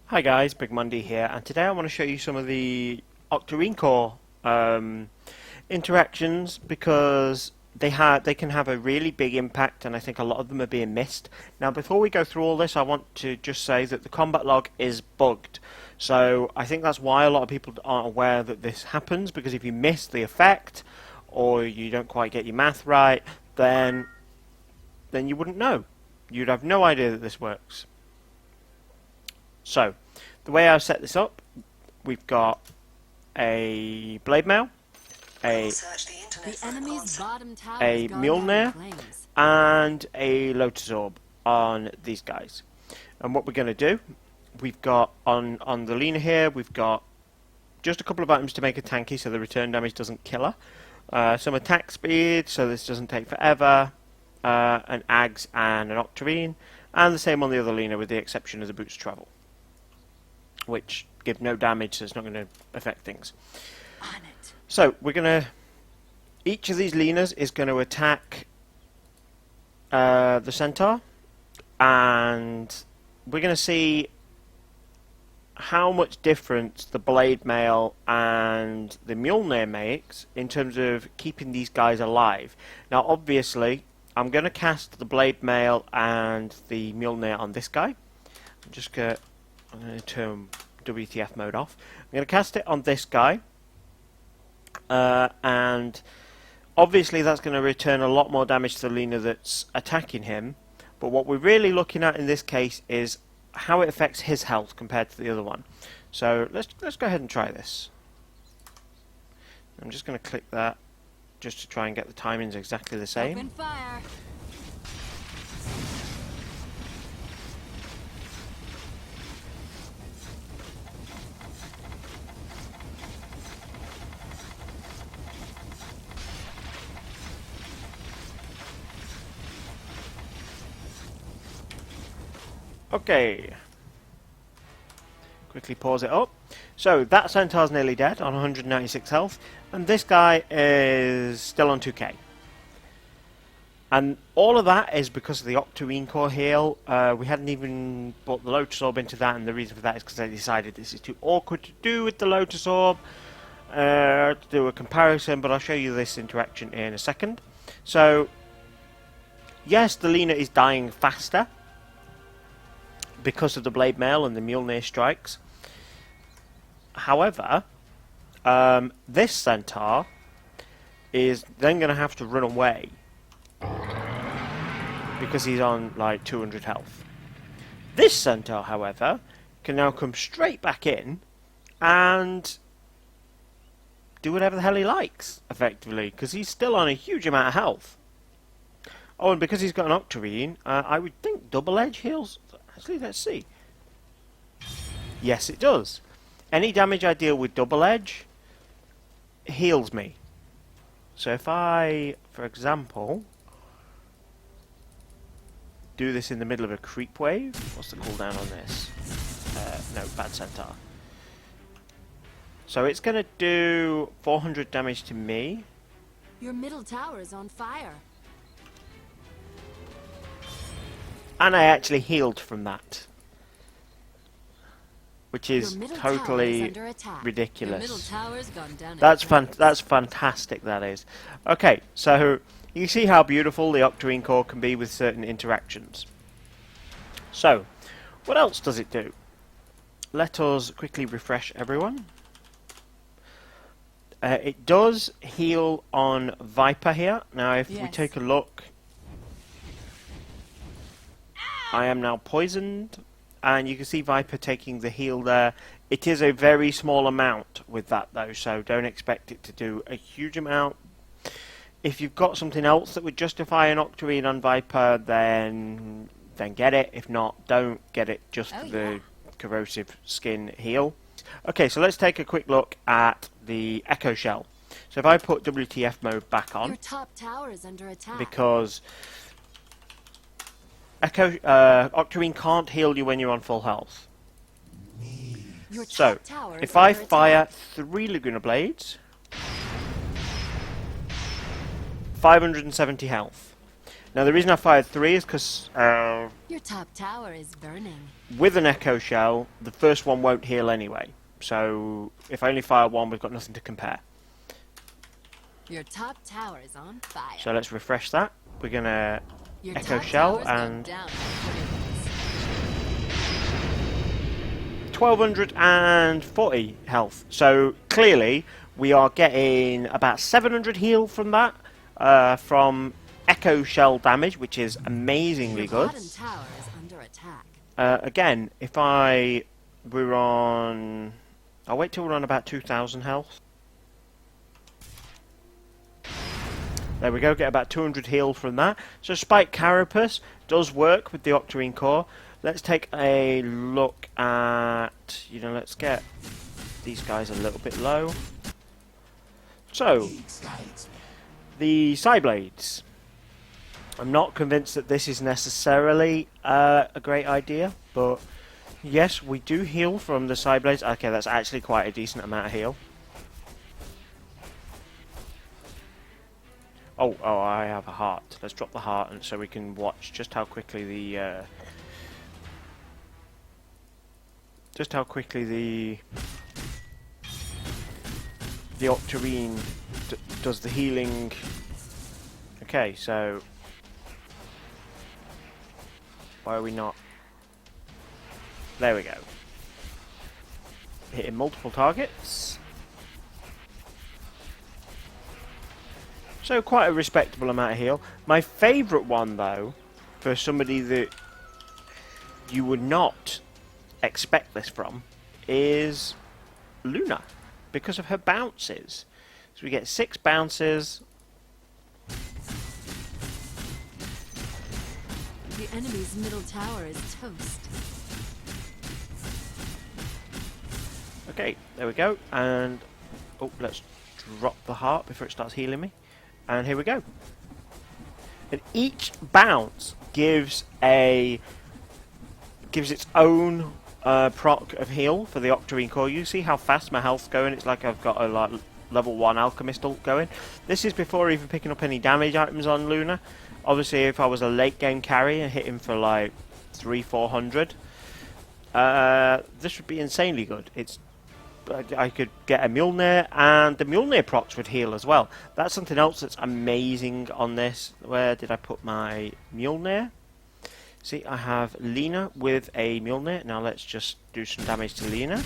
Hi guys, Big Monday here, and today I want to show you some of the Octarine core interactions because they can have a really big impact, and I think a lot of them are being missed. Now, before we go through all this, I want to just say that the combat log is bugged. So I think that's why a lot of people aren't aware that this happens, because if you miss the effect or you don't quite get your math right, then you wouldn't know. You'd have no idea that this works. So, the way I've set this up, we've got a blade mail, a Mjolnir, and a Lotus Orb on these guys. And what we're going to do, we've got on the Lena here, we've got just a couple of items to make her tanky so the return damage doesn't kill her. Some attack speed so this doesn't take forever, an Ags and an Octarine, and the same on the other Lena with the exception of the boots travel, which give no damage, so it's not going to affect things. So we're going to, each of these Lenas is going to attack the Centaur, and we're going to see how much difference the blade mail and the Mjolnir makes in terms of keeping these guys alive. Now obviously I'm going to cast the blade mail and the Mjolnir on this guy. I'm going to turn WTF mode off. I'm going to cast it on this guy, and obviously that's going to return a lot more damage to the Lena that's attacking him, but what we're really looking at in this case is how it affects his health compared to the other one. So let's go ahead and try this. I'm just going to click that just to try and get the timings exactly the same. Open fire. Okay. Quickly pause it up. So that Centaur's nearly dead on 196 health, and this guy is still on 2k. And all of that is because of the Octarine core heal. We hadn't even put the Lotus Orb into that, and the reason for that is because I decided this is too awkward to do with the Lotus Orb, to do a comparison, but I'll show you this interaction in a second. So, yes, the Lena is dying faster because of the blade mail and the Mjolnir strikes. However, this Centaur is then going to have to run away because he's on like 200 health. This Centaur, however, can now come straight back in and do whatever the hell he likes, effectively, because he's still on a huge amount of health. Oh, and because he's got an Octarine, I would think double edge heals. Actually, let's see. Yes, it does. Any damage I deal with double edge heals me. So if I, for example, do this in the middle of a creep wave, what's the cooldown on this? No, bad Centaur. So it's going to do 400 damage to me. Your middle tower is on fire. And I actually healed from that, which is totally ridiculous. That's fantastic, that is. Okay, so you see how beautiful the Octarine core can be with certain interactions. So, what else does it do? Let us quickly refresh everyone. It does heal on Viper here. Now, if we take a look, I am now poisoned, and you can see Viper taking the heal there. It is a very small amount with that though, so don't expect it to do a huge amount. If you've got something else that would justify an Octarine on Viper, then get it. If not, don't get it just for the corrosive skin heal. Okay, so let's take a quick look at the Echo Shell. So if I put WTF mode back on, your top tower is under attack. Because Octarine can't heal you when you're on full health. So, if I fire 3 Laguna Blades, 570 health. Now the reason I fired 3 is because Your top tower is burning. with an echo shell, the first one won't heal anyway. So if I only fire 1, we've got nothing to compare. Your top tower is on fire. So let's refresh that. We're gonna Your echo top shell tower's gone and down. 1240 health. So clearly we are getting about 700 heal from that, from echo shell damage, which is amazingly Your good. bottom tower is under attack. Again, if we're on, I'll wait till we're on about 2,000 health. There we go, get about 200 heal from that. So Spike Carapace does work with the Octarine core. Let's take a look at, let's get these guys a little bit low. So, the Psyblades. I'm not convinced that this is necessarily a great idea, but yes, we do heal from the Psyblades. Okay, that's actually quite a decent amount of heal. Oh, I have a heart. Let's drop the heart, and so we can watch just how quickly the Octarine does the healing. Okay, so why are we not? There we go. Hitting multiple targets. So quite a respectable amount of heal. My favourite one, though, for somebody that you would not expect this from, is Luna, because of her bounces. So we get 6 bounces. The enemy's middle tower is toast. Okay, there we go. And let's drop the heart before it starts healing me. And here we go. And each bounce gives its own proc of heal for the Octarine core. You see how fast my health's going? It's like I've got a level 1 alchemist ult going. This is before even picking up any damage items on Luna. Obviously, if I was a late game carry and hit him for like 300-400, this would be insanely good. I could get a Mjolnir, and the Mjolnir procs would heal as well. That's something else that's amazing on this. Where did I put my Mjolnir? See, I have Lena with a Mjolnir. Now let's just do some damage to Lena.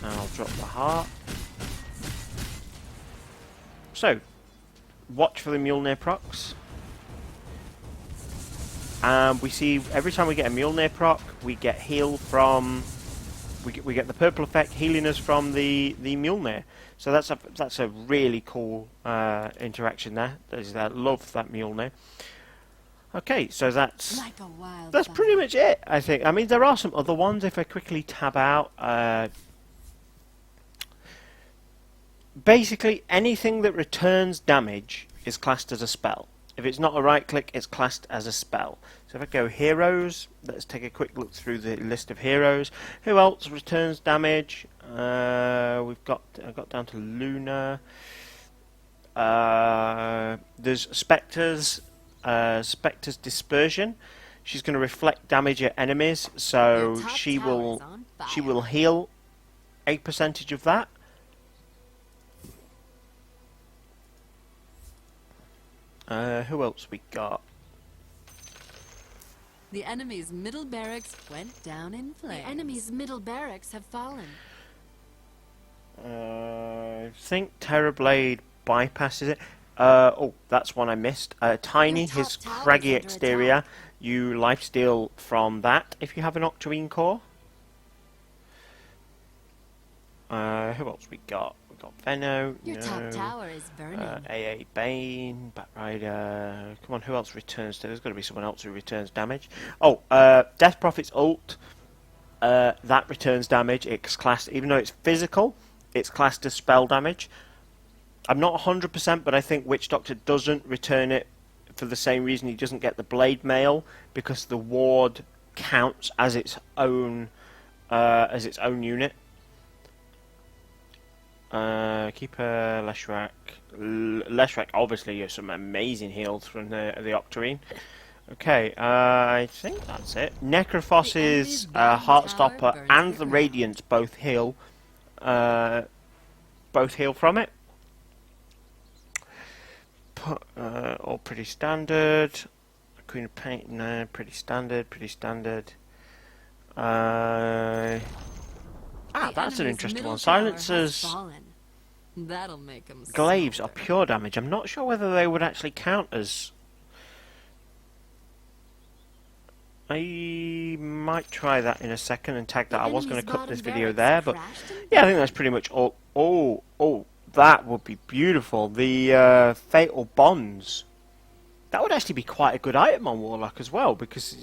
And I'll drop the heart. So, watch for the Mjolnir procs. And we see every time we get a Mjolnir proc, we get heal from... We get the purple effect healing us from the Mjolnir. So that's a really cool interaction there. I love that Mjolnir. Okay, so that's pretty much it, I think. I mean, there are some other ones if I quickly tab out. Basically, anything that returns damage is classed as a spell. If it's not a right click, it's classed as a spell. So if I go heroes, let's take a quick look through the list of heroes. Who else returns damage? I got down to Luna. There's Spectres. Spectre's Dispersion. She's going to reflect damage at enemies, so she will heal a percentage of that. Who else we got? The enemy's middle barracks went down in flames. The enemy's middle barracks have fallen. I think Terrorblade bypasses it. That's one I missed. Tiny, his craggy exterior. You lifesteal from that if you have an Octarine core. Who else we got? We got Venno. Your top tower is burning. AA Bane, Batrider. Come on, who else returns? There's got to be someone else who returns damage. Death Prophet's ult. That returns damage. It's classed, even though it's physical, it's classed as spell damage. I'm not 100%, but I think Witch Doctor doesn't return it for the same reason he doesn't get the Blade Mail, because the ward counts as its own unit. Keeper, Leshrac. Leshrac, obviously, some amazing heals from the Octarine. Okay, I think that's it. Necrophos's Heartstopper and the Radiance both heal from it. All pretty standard. Queen of Paint, no, pretty standard. That's an interesting one. Silencers. That'll make them Glaives are pure damage. I'm not sure whether they would actually count as. I might try that in a second and tag that. I was going to cut this video there, but yeah, I think that's pretty much all. Oh, that would be beautiful. The Fatal Bonds. That would actually be quite a good item on Warlock as well, because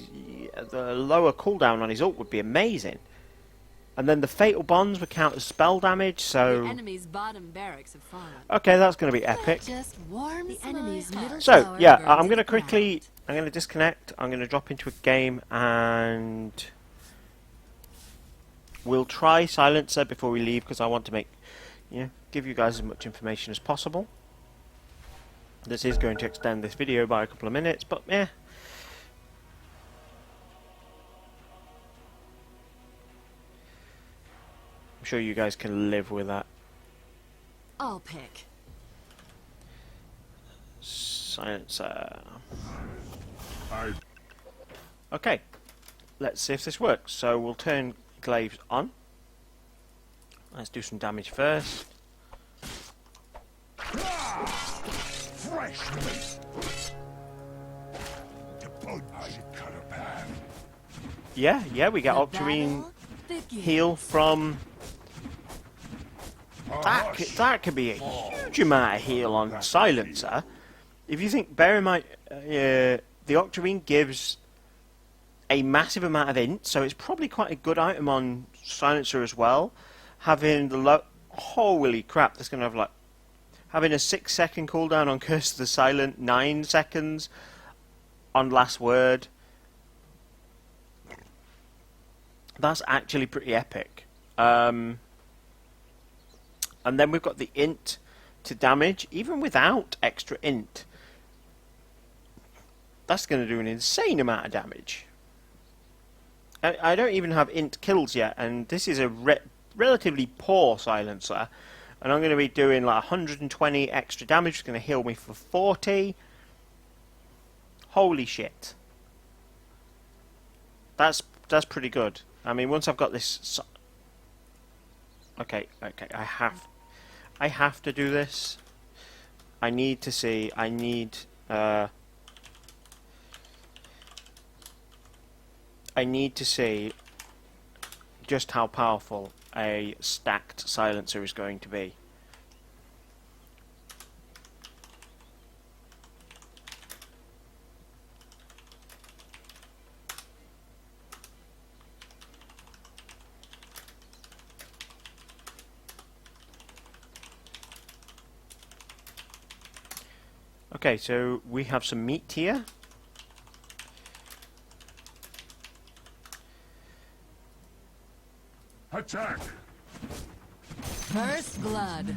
the lower cooldown on his ult would be amazing. And then the Fatal Bonds would count as spell damage, so. The enemy's bottom barracks have fallen. Okay, that's going to be epic. Just warm the enemy's middle So, tower yeah, burns I'm going to to quickly. ground. I'm going to disconnect. I'm going to drop into a game, and we'll try Silencer before we leave, because I want to give you guys as much information as possible. This is going to extend this video by a couple of minutes, but yeah. I'm sure you guys can live with that. I'll pick. Silencer. Okay, let's see if this works. So we'll turn Glaives on. Let's do some damage first. Fresh meat. Yeah, we get The Octarine battle begins. heal from. That could be a huge amount of heal on Silencer. If you think, bear in mind, the Octarine gives a massive amount of int, so it's probably quite a good item on Silencer as well. Having the holy crap, that's going to have having a 6-second cooldown on Curse of the Silent, 9 seconds on Last Word. That's actually pretty epic. And then we've got the int to damage, even without extra int. That's going to do an insane amount of damage. I don't even have int kills yet, and this is a relatively poor Silencer. And I'm going to be doing 120 extra damage. It's going to heal me for 40. Holy shit. That's pretty good. I mean, once I've got this. Okay. I have to do this. I need to see. I need to see just how powerful a stacked Silencer is going to be. Okay, so we have some meat here. Attack! First blood.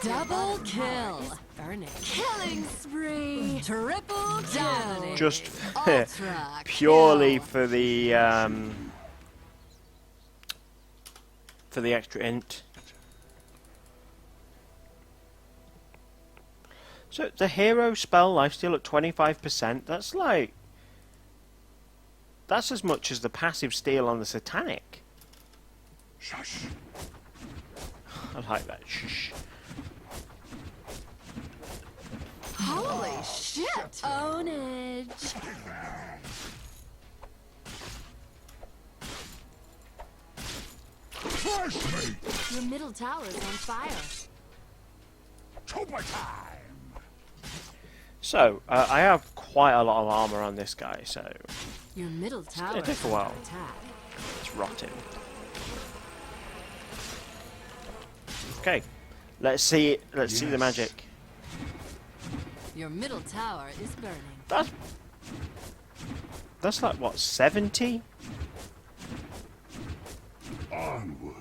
Double kill. Burning. Killing spree. Triple kill. Just Ultra purely kill. for the extra int. So the hero spell lifesteal at 25%. That's as much as the passive steal on the Satanic. Shush. I like that. Shh. Holy shit! Ownage. Fresh meat. Your middle tower is on fire. Tuba time. So I have quite a lot of armor on this guy, so Your middle tower take is a while. under attack. it's rotting. Okay, let's see the magic. Your middle tower is burning. That's like what, 70? Onward.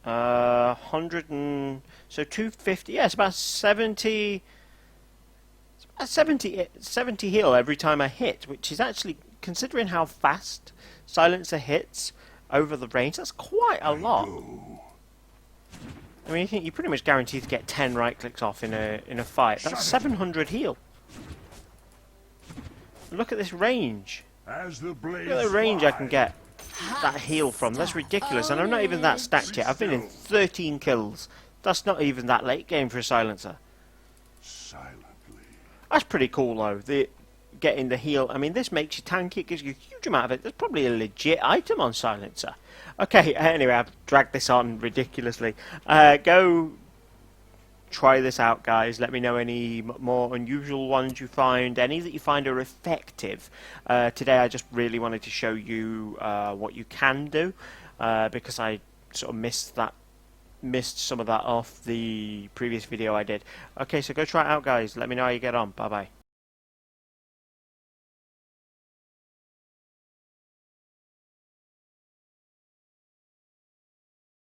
100 and so 250. Yeah, it's about 70. It's about 70 heal every time I hit, which is actually, considering how fast Silencer hits over the range, that's quite a lot. I mean, you think you're pretty much guaranteed to get 10 right clicks off in a fight. That's 700 heal. Look at this range. As the blaze Look at the range I can fly. get that heal from. That's ridiculous, and I'm not even that stacked yet. I've been in 13 kills. That's not even that late game for a Silencer. Silently. That's pretty cool though. Getting the heal. I mean, this makes you tanky. It gives you a huge amount of it. There's probably a legit item on Silencer. Okay, anyway, I've dragged this on ridiculously. Go try this out, guys. Let me know any more unusual ones you find, any that you find are effective. Today I just really wanted to show you what you can do, because I sort of missed some of that off the previous video I did. Okay, so go try it out, guys. Let me know how you get on. Bye bye.